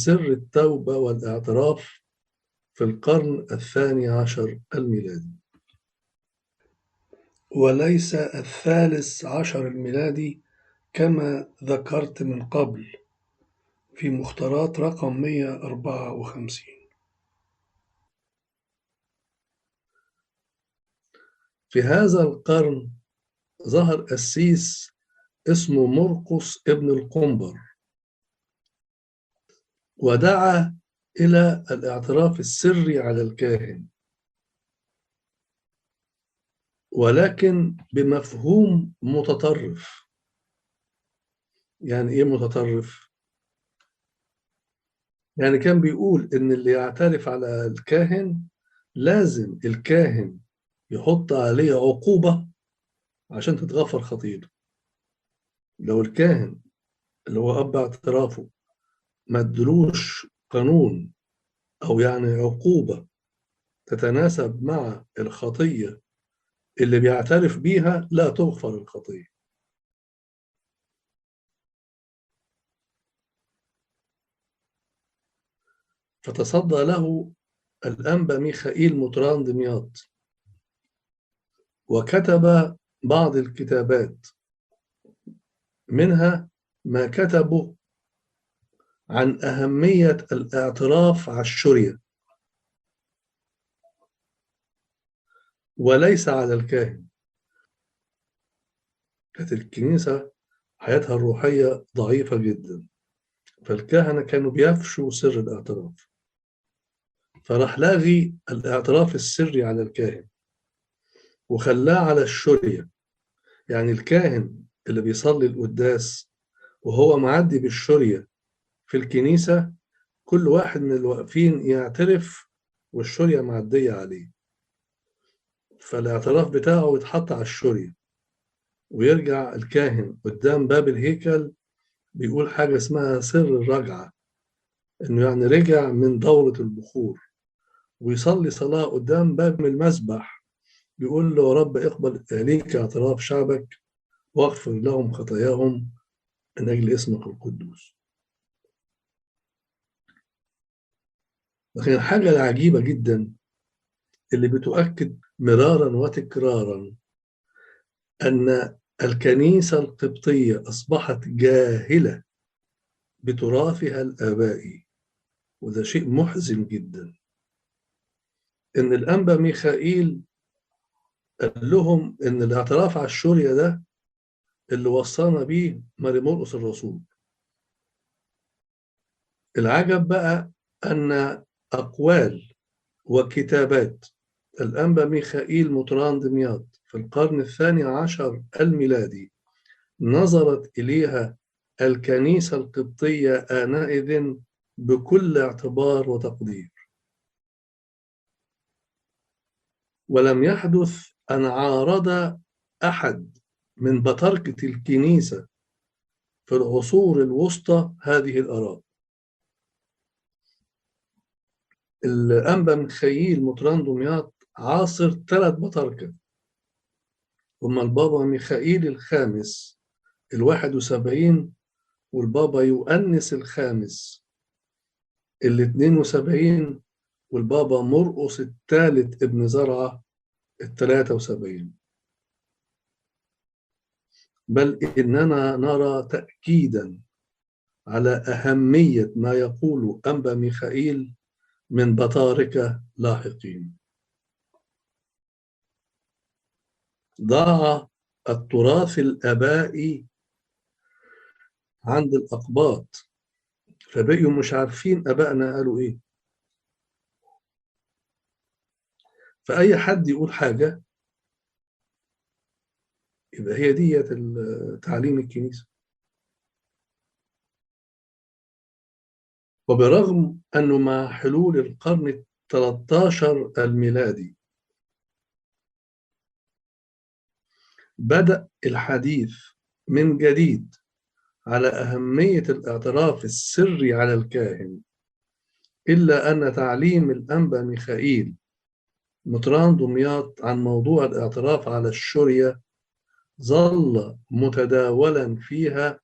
سر التوبة والاعتراف في القرن 12 الميلادي، وليس 13 الميلادي كما ذكرت من قبل في مختارات رقم 154. في هذا القرن ظهر قسيس اسمه مرقس ابن القنبر، ودعا إلى الاعتراف السري على الكاهن، ولكن بمفهوم متطرف. يعني إيه متطرف؟ يعني كان بيقول إن اللي يعترف على الكاهن لازم الكاهن يحط عليه عقوبة عشان تتغفر خطيئته. لو الكاهن اللي هو أب اعترافه ما ادلوش قانون أو يعني عقوبة تتناسب مع الخطية اللي بيعترف بيها، لا تغفر الخطية. فتصدى له الأنبا ميخائيل مطران دمياط، وكتب بعض الكتابات، منها ما كتبه عن أهمية الاعتراف على الشرية وليس على الكاهن. كانت الكنيسة حياتها الروحية ضعيفة جدا، فالكهنة كانوا بيفشوا سر الاعتراف، فراح لاغي الاعتراف السري على الكاهن وخلاه على الشرية. يعني الكاهن اللي بيصلي القداس وهو معدي بالشرية في الكنيسة، كل واحد من الواقفين يعترف والشرية معدية عليه، فالاعتراف بتاعه يتحط على الشرية، ويرجع الكاهن قدام باب الهيكل بيقول حاجة اسمها سر الرجعة، إنه يعني رجع من دورة البخور، ويصلي صلاة قدام باب المسبح بيقول له: يا رب اقبل إليك اعتراف شعبك واغفر لهم خطاياهم من أجل اسمك القدوس. لكن الحاجة العجيبة جدا اللي بتؤكد مرارا وتكرارا أن الكنيسة القبطية أصبحت جاهلة بتراثها الآبائي، وده شيء محزن جدا. إن الأنبا ميخائيل قال لهم إن الاعتراف على الشرية ده اللي وصانا بيه ماري مرقس الرسول. العجب بقى أن أقوال وكتابات الأنبا ميخائيل مطران دمياط في القرن 12 الميلادي نظرت إليها الكنيسة القبطية آنئذ بكل اعتبار وتقدير، ولم يحدث أن عارض أحد من بطركة الكنيسة في العصور الوسطى هذه الآراء. الأنبا ميخائيل مطران دمياط عاصر 3 بطاركة، هما البابا ميخائيل الخامس 71، والبابا يؤنس الخامس 72، والبابا مرقس الثالث ابن زرعة 73. بل إننا نرى تأكيدا على أهمية ما يقول أنبا ميخائيل من بطاركة لاحقين. ضاع التراث الآبائي عند الأقباط، فبقوا مش عارفين أبائنا قالوا إيه، فأي حد يقول حاجة يبقى هي ديت تعليم الكنيسة. وبرغم أنه مع حلول القرن 13 الميلادي بدأ الحديث من جديد على أهمية الاعتراف السري على الكاهن، إلا أن تعليم الأنبا ميخائيل مطران دمياط عن موضوع الاعتراف على الشرية ظل متداولا فيها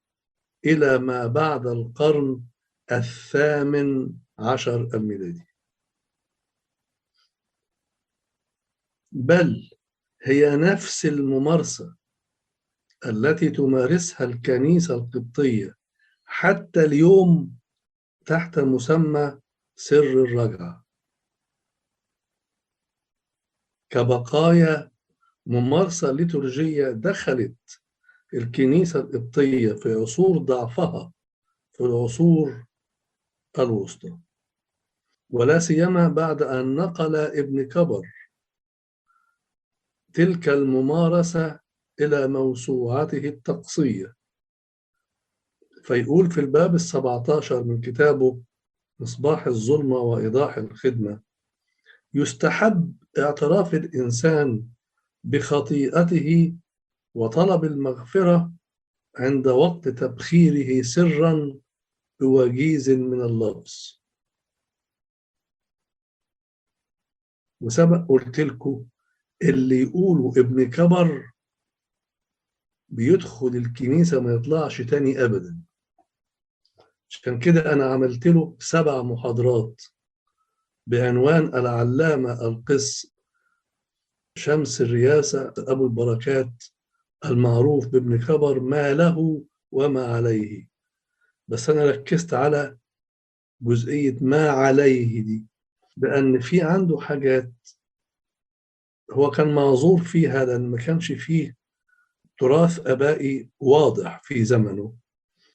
إلى ما بعد القرن 18 الميلادي، بل هي نفس الممارسة التي تمارسها الكنيسة القبطية حتى اليوم تحت مسمى سر الرجعة، كبقايا ممارسة ليتورجية دخلت الكنيسة القبطية في عصور ضعفها في العصور الوسطى، ولا سيما بعد أن نقل ابن كبر تلك الممارسة إلى موسوعته الطقسية، فيقول في الباب 17 من كتابه مصباح الظلمة وإيضاح الخدمة: يستحب اعتراف الإنسان بخطيئته وطلب المغفرة عند وقت تبخيره سرا بوجيز من اللفظ. وسبق قلت لكم اللي يقولوا ابن كبر بيدخل الكنيسة ما يطلعش تاني أبدا. عشان كده أنا عملت له 7 محاضرات بعنوان العلامة القس شمس الرياسة أبو البركات المعروف بابن كبر، ما له وما عليه. بس أنا ركزت على جزئية ما عليه دي، لأن في عنده حاجات هو كان معذور فيها، لأن ما كانش فيه تراث آبائي واضح في زمنه،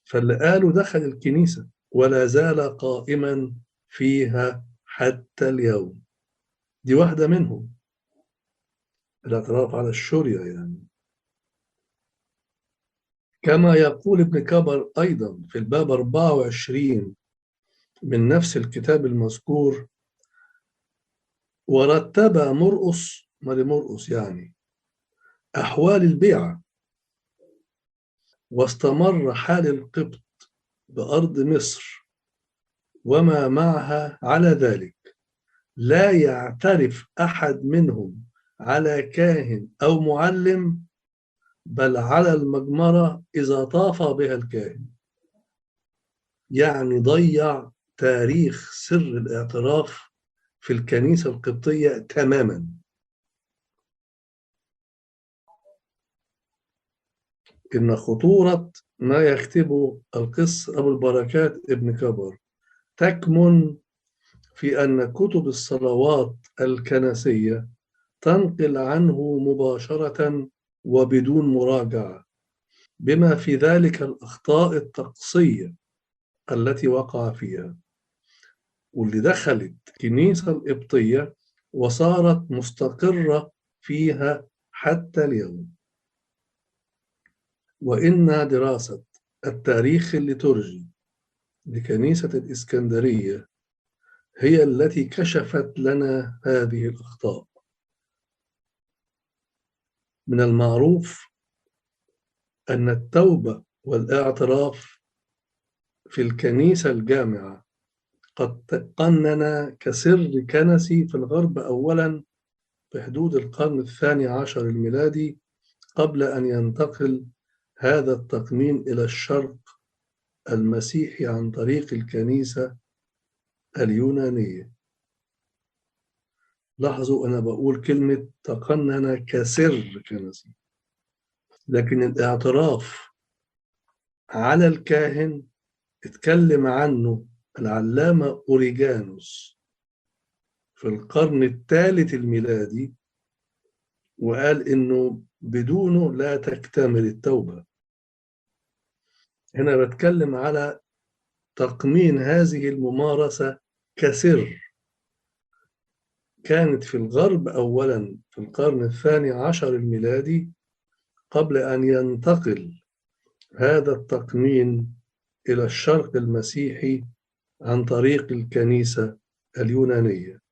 فاللي قاله دخل الكنيسة ولا زال قائما فيها حتى اليوم. دي واحدة منهم، الاعتراف على الشرية يعني. كما يقول ابن كبر أيضا في الباب 24 من نفس الكتاب المذكور: ورتب مرقس، مرقس يعني، أحوال البيعة، واستمر حال القبط بأرض مصر وما معها على ذلك، لا يعترف أحد منهم على كاهن أو معلم، بل على المجمرة إذا طاف بها الكاهن. يعني ضيع تاريخ سر الاعتراف في الكنيسة القبطية تماما. إن خطورة ما يكتبه القس أبو البركات ابن كبر تكمن في أن كتب الصلوات الكنسية تنقل عنه مباشرة وبدون مراجعة، بما في ذلك الأخطاء الطقسية التي وقع فيها، واللي دخلت الكنيسة القبطية وصارت مستقرة فيها حتى اليوم. وإن دراسة التاريخ الليتورجي لكنيسة الإسكندرية هي التي كشفت لنا هذه الأخطاء. من المعروف أن التوبة والاعتراف في الكنيسة الجامعة قد تقنن كسر كنسي في الغرب أولا في حدود القرن 12 الميلادي، قبل أن ينتقل هذا التقنين إلى الشرق المسيحي عن طريق الكنيسة اليونانية. لاحظوا أنا بقول كلمة تقنن كسر كنسي، لكن الاعتراف على الكاهن اتكلم عنه العلامة أوريجانوس في القرن الثالث الميلادي، وقال إنه بدونه لا تكتمل التوبة. هنا بتكلم على تقنين هذه الممارسة كسر، كانت في الغرب أولا في القرن 12 الميلادي، قبل أن ينتقل هذا التقنين إلى الشرق المسيحي عن طريق الكنيسة اليونانية.